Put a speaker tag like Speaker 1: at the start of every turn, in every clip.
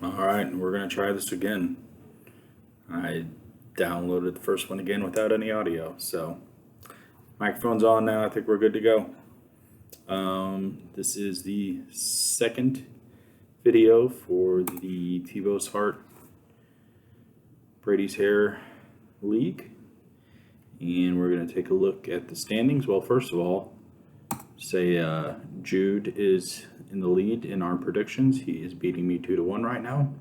Speaker 1: All right, we're going to try this again. I downloaded the first one again without any audio, so microphone's on now. I think we're good to go. This is the second video for the Tebows Heart Brady's Hair League, and we're going to take a look at the standings. Well, first of all, say Jude is in the lead in our predictions. He is beating me 2-1 right now.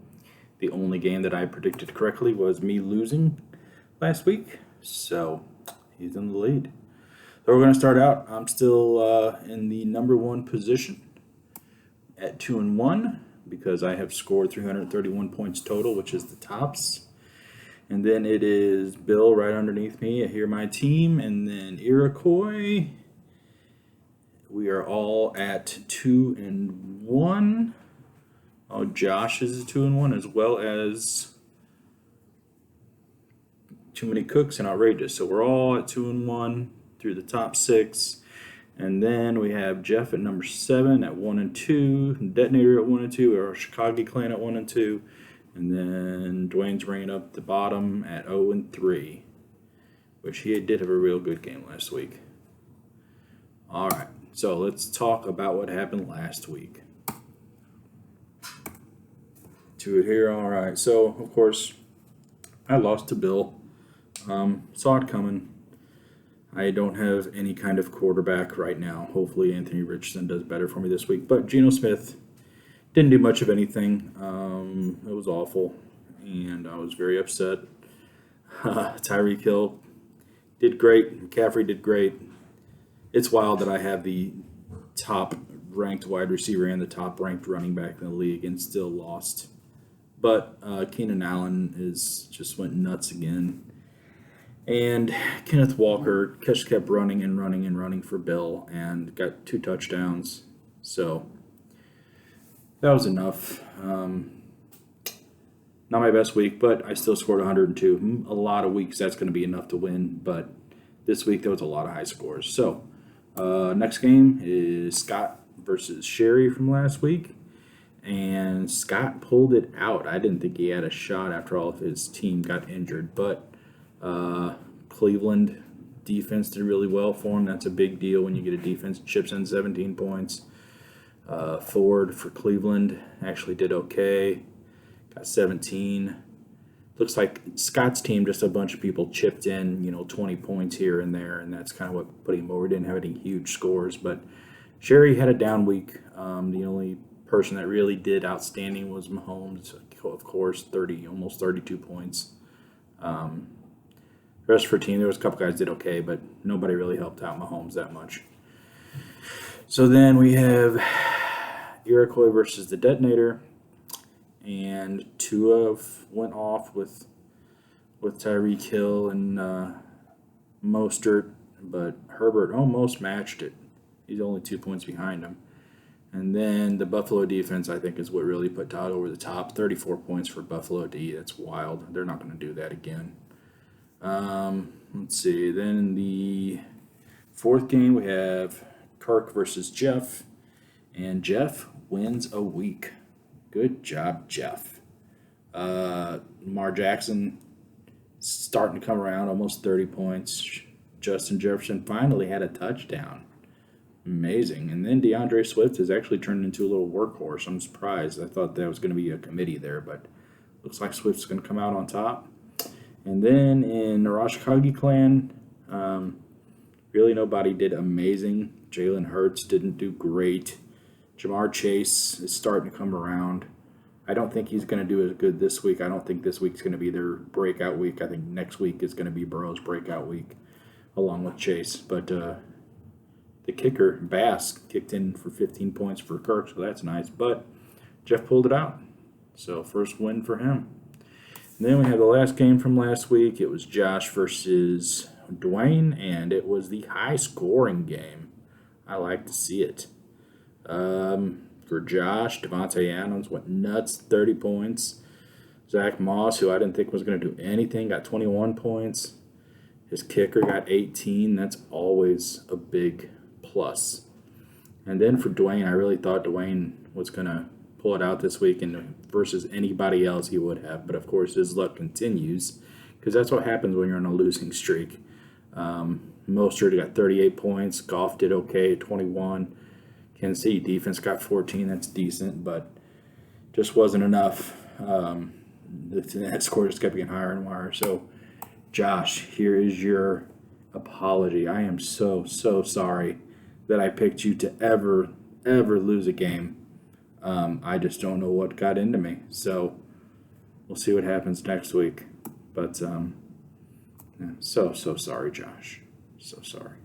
Speaker 1: The only game that I predicted correctly was me losing last week, so he's in the lead. So we're going to start out. I'm still in the number one position at 2-1 because I have scored 331 points total, which is the tops. And then it is Bill right underneath me. I hear my team, and then Iroquois. We are all at 2-1. Oh, Josh is 2-1, as well as Too Many Cooks and Outrageous. So we're all at 2-1 through the top six. And then we have Jeff at number 7 at 1-2, Detonator at 1-2, our Chicago Clan at 1-2, and then Dwayne's bringing up the bottom at 0-3, which he did have a real good game last week. All right, so let's talk about what happened last week. To it here, all right. So of course, I lost to Bill. Saw it coming. I don't have any kind of quarterback right now. Hopefully Anthony Richardson does better for me this week. But Geno Smith didn't do much of anything. It was awful, and I was very upset. Tyreek Hill did great. McCaffrey did great. It's wild that I have the top-ranked wide receiver and the top-ranked running back in the league and still lost. But Keenan Allen just went nuts again. And Kenneth Walker kept running and running and running for Bill and got 2 touchdowns. So that was enough. Not my best week, but I still scored 102. A lot of weeks that's going to be enough to win, but this week there was a lot of high scores. So next game is Scott versus Sherry from last week. And Scott pulled it out. I didn't think he had a shot after all of his team got injured, but Cleveland defense did really well for him. That's a big deal when you get a defense that chips in 17 points. Ford for Cleveland actually did okay. Got 17. Looks like Scott's team, just a bunch of people chipped in, 20 points here and there, and that's kind of what put him over. Didn't have any huge scores, but Sherry had a down week. The only person that really did outstanding was Mahomes, of course, almost 32 points. The rest of her team, there was a couple guys did okay, but nobody really helped out Mahomes that much. So then we have Iroquois versus the Detonator, and Tua went off with Tyreek Hill and Mostert, but Herbert almost matched it. He's only 2 points behind him. And then the Buffalo defense, I think, is what really put Todd over the top. 34 points for Buffalo D. That's wild. They're not going to do that again. Let's see. Then in the fourth game, we have Kirk versus Jeff. And Jeff wins a week. Good job, Jeff. Lamar Jackson starting to come around, almost 30 points. Justin Jefferson finally had a touchdown. Amazing. And then DeAndre Swift has actually turned into a little workhorse. I'm surprised. I thought that was going to be a committee there, but looks like Swift's going to come out on top. And then in the Chicago Clan, really nobody did amazing. Jalen Hurts didn't do great. Jamar Chase is starting to come around. I don't think he's going to do as good this week. I don't think this week's going to be their breakout week. I think next week is going to be Burrow's breakout week along with Chase. But the kicker, Bass, kicked in for 15 points for Kirk, so that's nice. But Jeff pulled it out. So first win for him. And then we have the last game from last week. It was Josh versus Dwayne, and it was the high-scoring game. I like to see it. For Josh, Devontae Adams went nuts, 30 points. Zach Moss, who I didn't think was going to do anything, got 21 points. His kicker got 18. That's always a big plus. And then for Dwayne, I really thought Dwayne was going to pull it out this week, and versus anybody else he would have. But of course, his luck continues because that's what happens when you're on a losing streak. Mostert got 38 points. Goff did okay, 21. Kansas City defense got 14. That's decent, but just wasn't enough. That score just kept getting higher and higher. So, Josh, here is your apology. I am so sorry that I picked you to ever lose a game. I just don't know what got into me. So we'll see what happens next week. But so sorry, Josh. So sorry.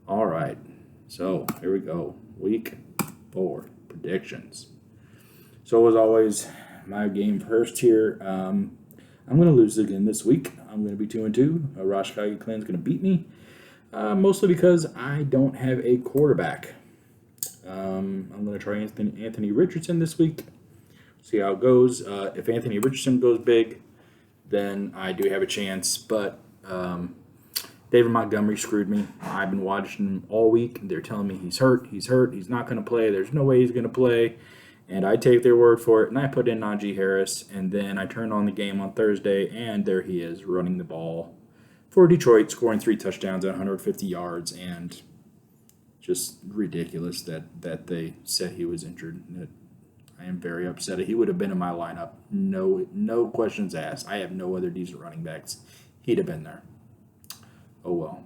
Speaker 1: All right. So here we go. Week 4 predictions. So as always, my game first here. I'm going to lose again this week. I'm going to be 2-2. Rashkagi Clan's going to beat me. Mostly because I don't have a quarterback. I'm going to try Anthony Richardson this week. See how it goes. If Anthony Richardson goes big, then I do have a chance. But David Montgomery screwed me. I've been watching him all week. They're telling me he's hurt, he's not going to play. There's no way he's going to play. And I take their word for it, and I put in Najee Harris. And then I turned on the game on Thursday, and there he is running the ball for Detroit, scoring 3 touchdowns at 150 yards. And just ridiculous that they said he was injured. I am very upset. He would have been in my lineup. No questions asked. I have no other decent running backs. He'd have been there. Oh, well.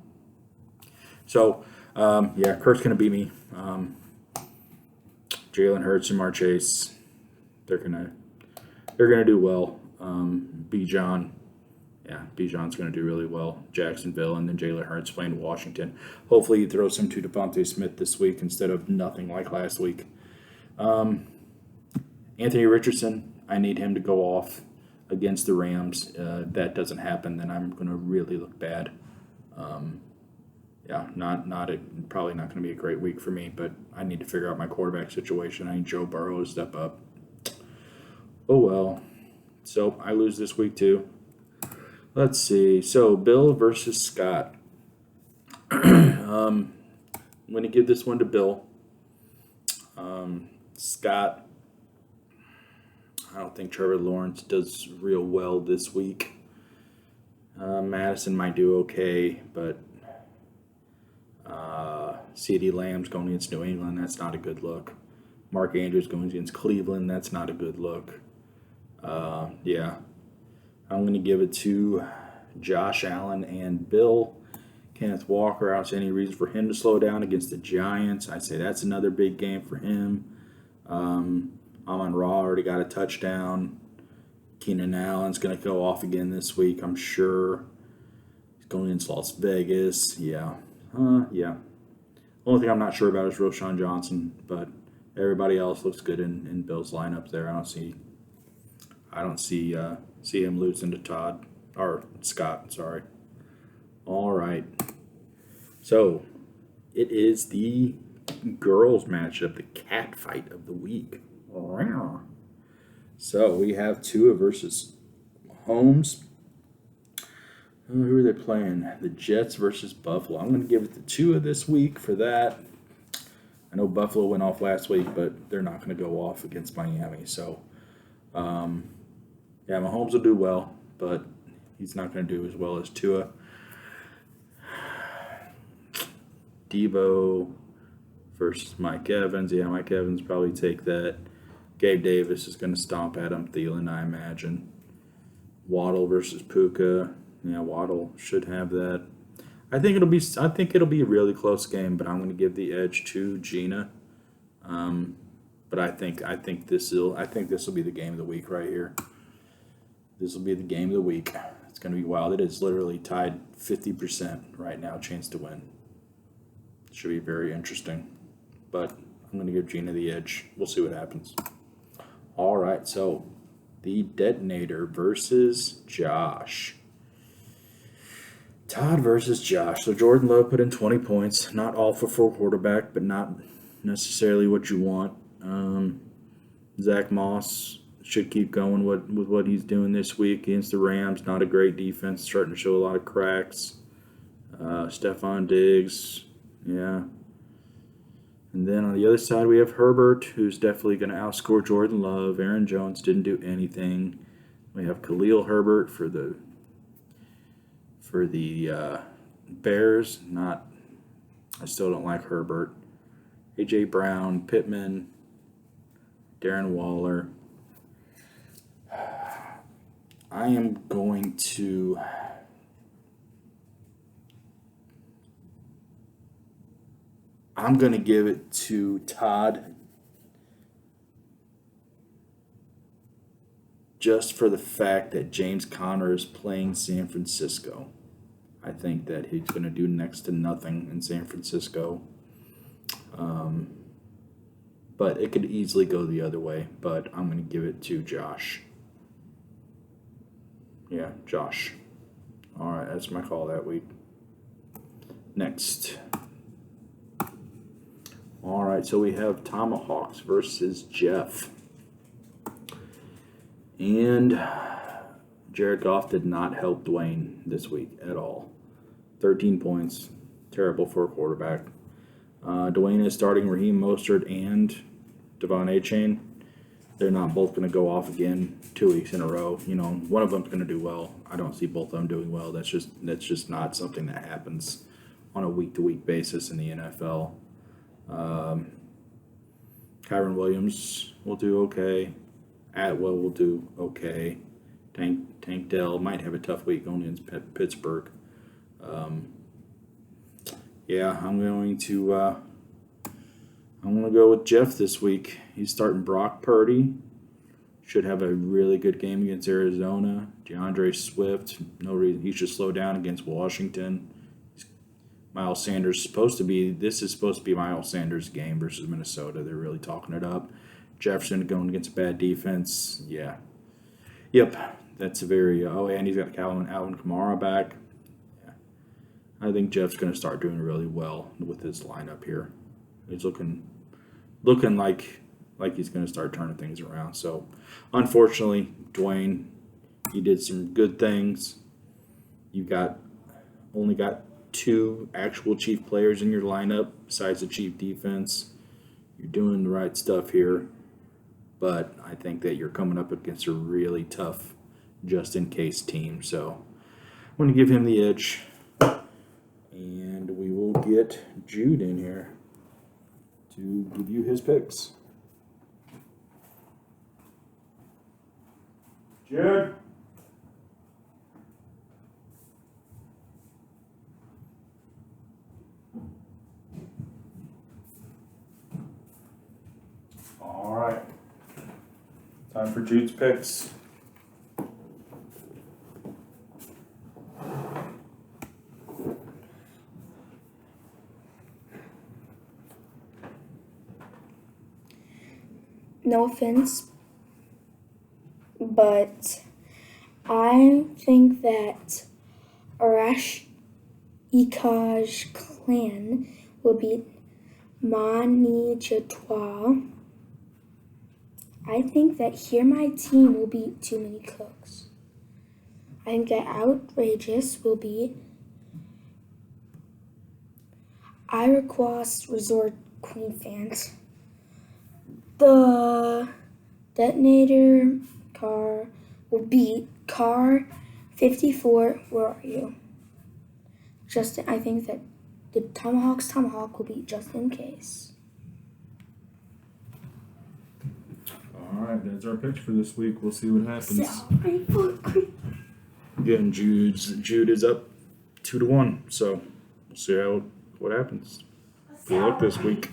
Speaker 1: So, Kurt's going to beat me. Jalen Hurts and Jamar Chase, they're gonna do well. Bijan's gonna do really well. Jacksonville, and then Jalen Hurts playing Washington. Hopefully he throws some to Devontae Smith this week instead of nothing like last week. Anthony Richardson, I need him to go off against the Rams. If that doesn't happen, then I'm gonna really look bad. Probably not going to be a great week for me, but I need to figure out my quarterback situation. I need Joe Burrow to step up. Oh, well. So, I lose this week, too. Let's see. So, Bill versus Scott. I'm going to give this one to Bill. Scott, I don't think Trevor Lawrence does real well this week. Madison might do okay, but CeeDee Lamb's going against New England. That's not a good look. Mark Andrews going against Cleveland. That's not a good look. I'm going to give it to Josh Allen and Bill. Kenneth Walker, I don't see any reason for him to slow down against the Giants. I'd say that's another big game for him. Amon-Ra already got a touchdown. Keenan Allen's going to go off again this week, I'm sure. He's going against Las Vegas. Only thing I'm not sure about is Roschon Johnson, but everybody else looks good in Bill's lineup there. I don't see him losing to Scott. Sorry. All right. So it is the girls' matchup, the cat fight of the week. So we have Tua versus Mahomes. Who are they playing? The Jets versus Buffalo. I'm going to give it to Tua this week for that. I know Buffalo went off last week, but they're not going to go off against Miami. So, Mahomes will do well, but he's not going to do as well as Tua. Tebows versus Mike Evans. Yeah, Mike Evans probably take that. Gabe Davis is going to stomp Adam Thielen, I imagine. Waddle versus Puka. Yeah, Waddle should have that. I think it'll be a really close game, but I'm going to give the edge to Gina. But I think this will be the game of the week right here. This will be the game of the week. It's going to be wild. It is literally tied 50% right now, chance to win. Should be very interesting. But I'm going to give Gina the edge. We'll see what happens. All right, so the Detonator versus Josh. Todd versus Josh. So Jordan Love put in 20 points. Not awful for a quarterback, but not necessarily what you want. Zach Moss should keep going with what he's doing this week against the Rams. Not a great defense. Starting to show a lot of cracks. Stephon Diggs. Yeah. And then on the other side, we have Herbert, who's definitely going to outscore Jordan Love. Aaron Jones didn't do anything. We have Khalil Herbert for the Bears. I still don't like Herbert. A.J. Brown, Pittman, Darren Waller. I'm going to give it to Todd just for the fact that James Conner is playing San Francisco. I think that he's going to do next to nothing in San Francisco. But it could easily go the other way. But I'm going to give it to Josh. Yeah, Josh. All right, that's my call that week. Next. All right, so we have Tomahawks versus Jeff. And Jared Goff did not help Dwayne this week at all. 13 points. Terrible for a quarterback. Dwayne is starting Raheem Mostert and Devon Achane. They're not both going to go off again 2 weeks in a row. You know, one of them's going to do well. I don't see both of them doing well. That's just not something that happens on a week-to-week basis in the NFL. Kyron Williams will do okay. Atwell will do okay. Tank Dell might have a tough week going against Pittsburgh. I'm going to go with Jeff this week. He's starting Brock Purdy. Should have a really good game against Arizona. DeAndre Swift, no reason he should slow down against Washington. Miles Sanders is supposed to be Miles Sanders' game versus Minnesota. They're really talking it up. Jefferson going against a bad defense. Yeah. Yep. That's a very and he's got Alvin Kamara back. Yeah. I think Jeff's going to start doing really well with his lineup here. He's looking like he's going to start turning things around. So, unfortunately, Dwayne, you did some good things. You only got 2 actual Chief players in your lineup besides the Chief defense. You're doing the right stuff here, but I think that you're coming up against a really tough just-in-case team. So, I'm going to give him the edge, and we will get Jude in here to give you his picks. Jude? All right. Time for Jude's picks.
Speaker 2: No offense, but I think that Arash Ikaj clan will beat Mani Jatwa. I think that Here My Team will beat Too Many Cooks. I think that Outrageous will beat Iroquois Resort Queen Fans. The Detonator car will beat Car 54. Where are you? I think that the Tomahawk will beat Just In Case.
Speaker 1: All right, that's our picks for this week. We'll see what happens. Again, Jude is up 2-1, so we'll see what happens. Good luck this week.